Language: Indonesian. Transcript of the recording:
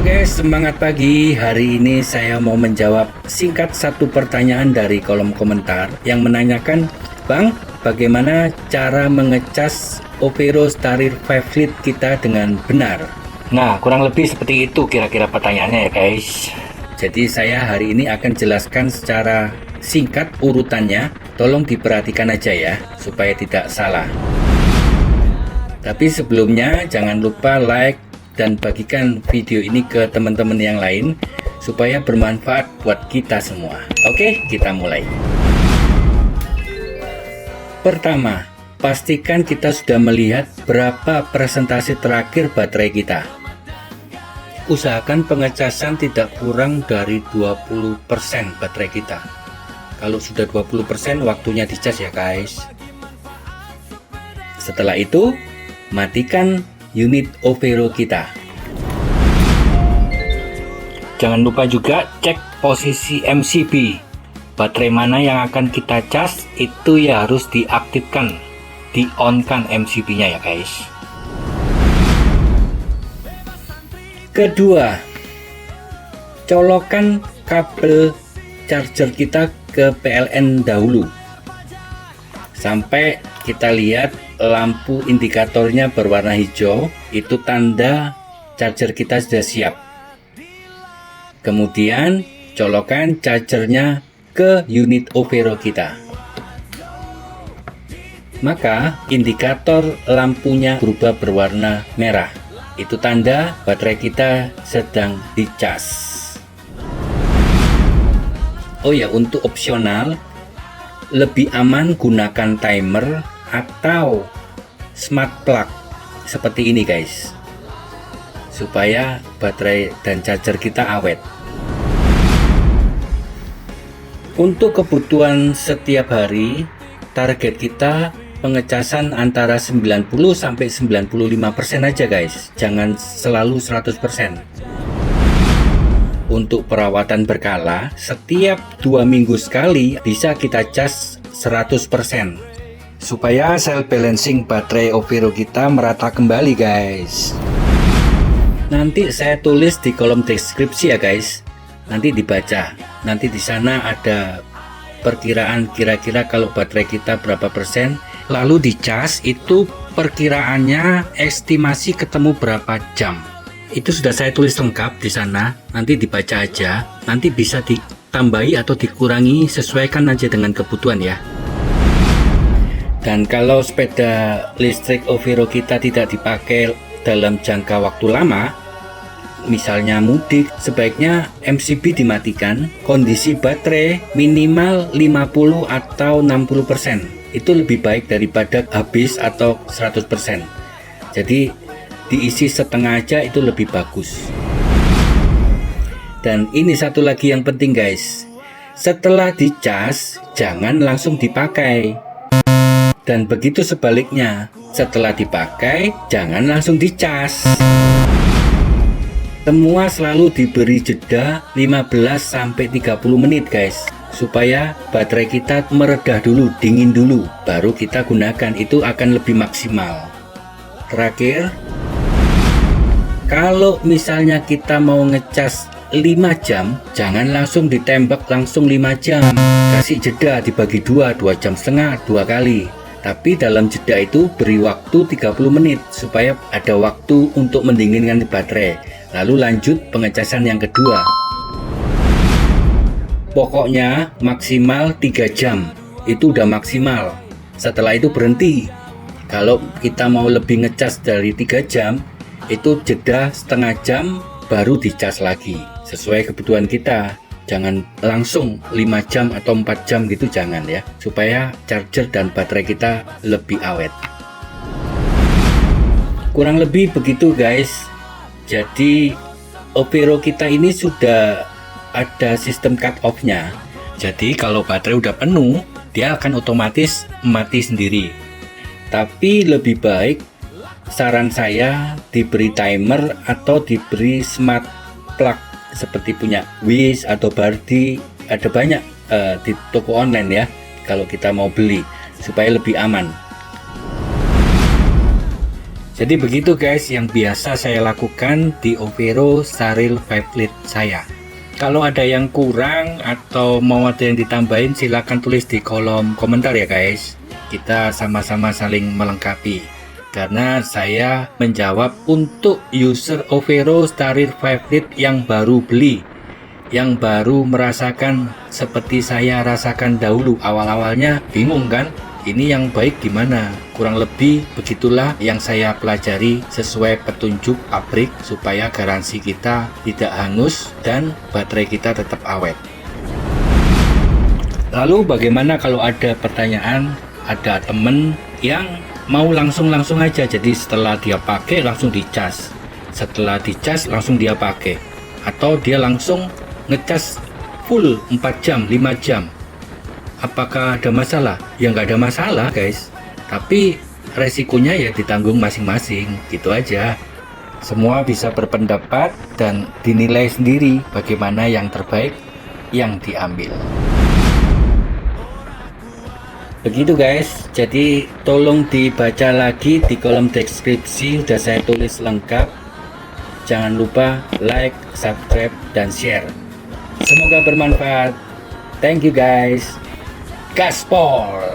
Oke, semangat pagi. Hari ini saya mau menjawab singkat satu pertanyaan dari kolom komentar yang menanyakan, Bang, bagaimana cara mengecas Overo Starir 5 Lite kita dengan benar? Nah, kurang lebih seperti itu kira-kira pertanyaannya ya guys. Jadi saya hari ini akan jelaskan secara singkat urutannya. Tolong diperhatikan aja ya, supaya tidak salah. Tapi sebelumnya jangan lupa like dan bagikan video ini ke teman-teman yang lain supaya bermanfaat buat kita semua. Oke, kita mulai. Pertama, pastikan kita sudah melihat berapa persentase terakhir baterai kita. Usahakan pengecasan tidak kurang dari 20% baterai kita. Kalau sudah 20%, waktunya dicas ya guys. Setelah itu, matikan unit Overo kita. Jangan lupa juga cek posisi MCB. Baterai mana yang akan kita cas itu ya harus diaktifkan, di-on-kan MCB-nya ya guys. Kedua, colokan kabel charger kita ke PLN dahulu sampai kita lihat lampu indikatornya berwarna hijau, itu tanda charger kita sudah siap. Kemudian colokan chargernya ke unit Overo kita. Maka indikator lampunya berubah berwarna merah. Itu tanda baterai kita sedang dicas. Oh ya, untuk opsional, lebih aman gunakan timer atau smart plug seperti ini guys, supaya baterai dan charger kita awet. Untuk kebutuhan setiap hari, target kita pengecasan antara 90-95% aja guys, jangan selalu 100%. Untuk perawatan berkala, setiap 2 minggu sekali bisa kita cas 100%. Supaya cell balancing baterai Overo kita merata kembali guys. Nanti saya tulis di kolom deskripsi ya guys. Nanti dibaca. Nanti di sana ada perkiraan kira-kira kalau baterai kita berapa persen. Lalu dicas itu perkiraannya estimasi ketemu berapa jam. Itu sudah saya tulis lengkap di sana. Nanti dibaca aja. Nanti bisa ditambahi atau dikurangi, sesuaikan aja dengan kebutuhan ya. Dan kalau sepeda listrik Overo kita tidak dipakai dalam jangka waktu lama, misalnya mudik, sebaiknya MCB dimatikan, kondisi baterai minimal 50 atau 60%. Itu lebih baik daripada habis atau 100%. Jadi diisi setengah aja itu lebih bagus. Dan ini satu lagi yang penting guys, setelah dicas jangan langsung dipakai. Dan begitu sebaliknya, setelah dipakai jangan langsung dicas. Semua selalu diberi jeda 15-30 menit guys, supaya baterai kita meredah dulu, dingin dulu, baru kita gunakan. Itu akan lebih maksimal. Terakhir, kalau misalnya kita mau ngecas 5 jam, jangan langsung ditembak langsung 5 jam. Kasih jeda dibagi 2 jam setengah, 2 kali. Tapi dalam jeda itu beri waktu 30 menit supaya ada waktu untuk mendinginkan baterai. Lalu lanjut pengecasan yang kedua. Pokoknya maksimal 3 jam. Itu udah maksimal. Setelah itu berhenti. Kalau kita mau lebih ngecas dari 3 jam, itu jeda setengah jam baru dicas lagi. Sesuai kebutuhan kita. Jangan langsung 5 jam atau 4 jam gitu, jangan ya, supaya charger dan baterai kita lebih awet. Kurang lebih begitu guys. Jadi Overo kita ini sudah ada sistem cut off nya. Jadi kalau baterai udah penuh, dia akan otomatis mati sendiri. Tapi lebih baik, saran saya diberi timer atau diberi smart plug seperti punya Wish atau Bardi. Ada banyak di toko online ya, kalau kita mau beli supaya lebih aman. Jadi begitu guys yang biasa saya lakukan di Overo Staril 5 Lead saya. Kalau ada yang kurang atau mau ada yang ditambahin, silahkan tulis di kolom komentar ya guys. Kita sama-sama saling melengkapi. Karena saya menjawab untuk user Overo Staril 5 Lead yang baru beli, yang baru merasakan seperti saya rasakan dahulu. Awal-awalnya bingung kan, ini yang baik gimana? Kurang lebih begitulah yang saya pelajari sesuai petunjuk pabrik supaya garansi kita tidak hangus dan baterai kita tetap awet. Lalu bagaimana kalau ada pertanyaan, ada temen yang mau langsung aja, jadi setelah dia pakai langsung dicas, setelah dicas langsung dia pakai, atau dia langsung ngecas full 4 jam 5 jam, apakah ada masalah? Ya nggak ada masalah guys, tapi resikonya ya ditanggung masing-masing, gitu aja. Semua bisa berpendapat dan dinilai sendiri bagaimana yang terbaik yang diambil. Begitu guys, jadi tolong dibaca lagi di kolom deskripsi, sudah saya tulis lengkap. Jangan lupa like, subscribe, dan share. Semoga bermanfaat. Thank you guys. Gaspol!